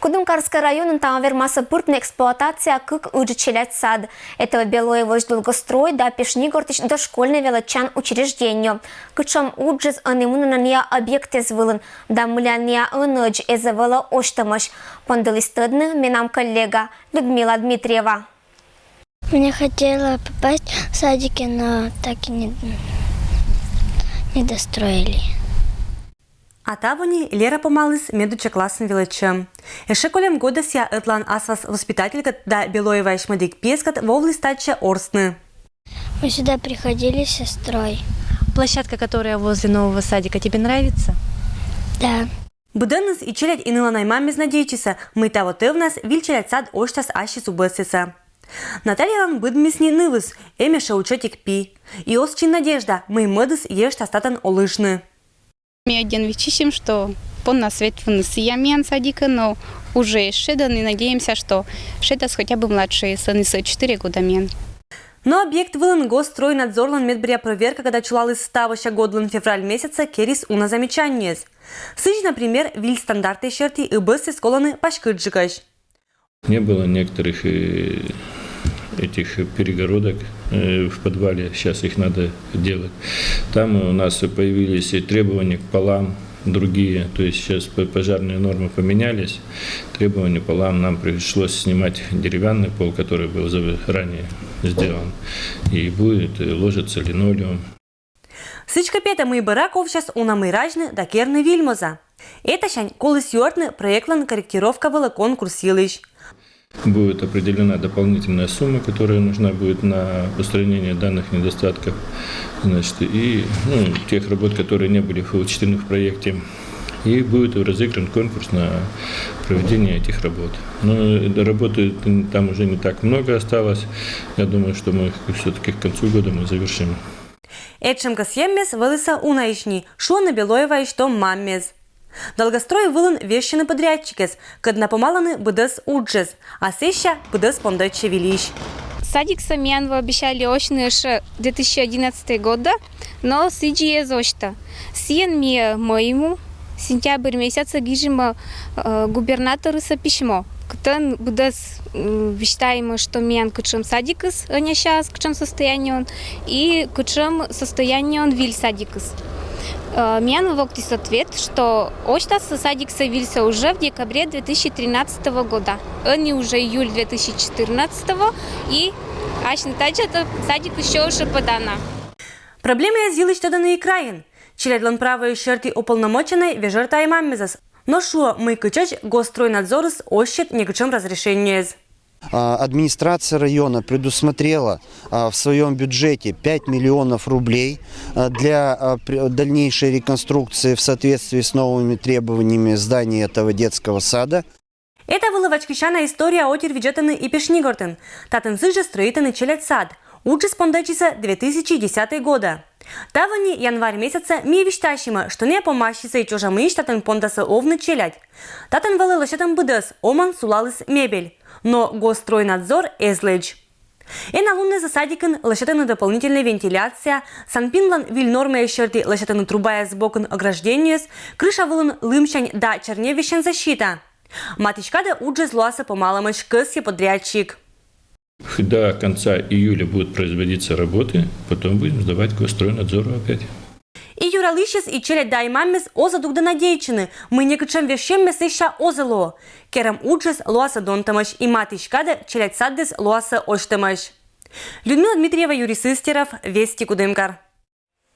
Кудымкарский район там вермаса пыртная эксплуатация как учителять сад. Это белое долгострой да пешнигортич дошкольный величан учреждению. Кычам уджез анемунания объекты звылын, да мляния анодж эзавала оштамаш. Пандалистыдны минам коллега Людмила Дмитриева. Мне хотела попасть в садики, но так и не достроили. А тавони Лера помалыс медуча классным величем. Еще колем года ся этлан асвас воспитателька да белоева ишмадик пескат вовли стача орстны. Мы сюда приходили с сестрой. Площадка, которая возле нового садика, тебе нравится? Да. Буденнес и челядь иныла наймами знадейчиса, мы того ты в нас вильчелять сад оштас ащи субесиса. Наталья лан быдмисни нывыс, эмеша учетик пи. И осчин надежда, мы медыс ешта статан олышны. Мы один вичищем, что пон на свет вынес ямен садика, но уже шедан и надеемся, что шедас хотя бы младшие сыны 4 года мен. Но объект вылан госстройнадзорлан медбрия проверка, когда чулал из ставоща годлан февраль месяца керис уна замечание. Сыч, например, виль стандарты черти и быссы сколаны пашкыджикаш. Не было некоторых этих перегородок в подвале, сейчас их надо делать. Там у нас появились требования к полам другие, то есть сейчас пожарные нормы поменялись, требования к полам, нам пришлось снимать деревянный пол, который был ранее сделан, и будет ложиться линолеум. Сычка пета мы бараков сейчас у намыражны да керны вильмоза. Это шань колыс юартны проектлан корректировка волокон курсилыш. Будет определена дополнительная сумма, которая нужна будет на устранение данных недостатков, значит, и тех работ, которые не были учтены в проекте. И будет разыгран конкурс на проведение этих работ. Но работы там уже не так много осталось. Я думаю, что мы все-таки к концу года мы завершим. Эдшемка съеммес вылыса унаишни, шо на белоева и что маммез. Долгострой вылын вещины подрядчикес, когда помаланы быдес уджес, а сеща быдес пондаче велищ. Садик самян вы обещали очно 2011 года, но сиджие зошта. Сиен мне моему сентябрь месяца гижима губернатору со письмо. Кто быдес считаем, что мен кучем садикес, а не сейчас кучем состояние он, и кучем состояние он виль садикес. Мен вовктис ответ, что оштас садик совился уже в декабре 2013 года. Они уже июль 2014 и это садик еще уже подана. Проблема я зилы что на краин. Челядлан правой черти уполномоченной вежерта и маммезас. Но шо мы кычач госстройнадзорс ощет никачем разрешение. Администрация района предусмотрела в своем бюджете 5 миллионов рублей для дальнейшей реконструкции в соответствии с новыми требованиями здания этого детского сада. Это была вачкищана история о тервиджетаны и пешнигортен. Татен сыжа строительный челядь сад. Учи спондачиса 2010 года. Тавани январь месяца ми вещтащима, что не помащица и чужа мыш татен пондаса овны челядь. Татен валы лощатан быдас, оман сулалыс мебель. Но госстройнадзор эзлэдж. На лунный засадикан лощатана дополнительная вентиляция, санпинлан виль нормы щерти лощатана труба с бокон ограждения, крыша вылан лымщань да черневищен защита. Матичкада уджи злоаса помаломыш кыси подрядчик. До конца июля будут производиться работы, потом будем сдавать госстройнадзору опять. И юралищес и челядь дай маммес оза дугда надейчины, мы не кычем вещеммес ища озело. Керам уджес лоаса донтамаш и матичкада челядь саддес лоаса оштамаш. Людмила Дмитриева, Юрий Сыстеров, Вести Кудымкар.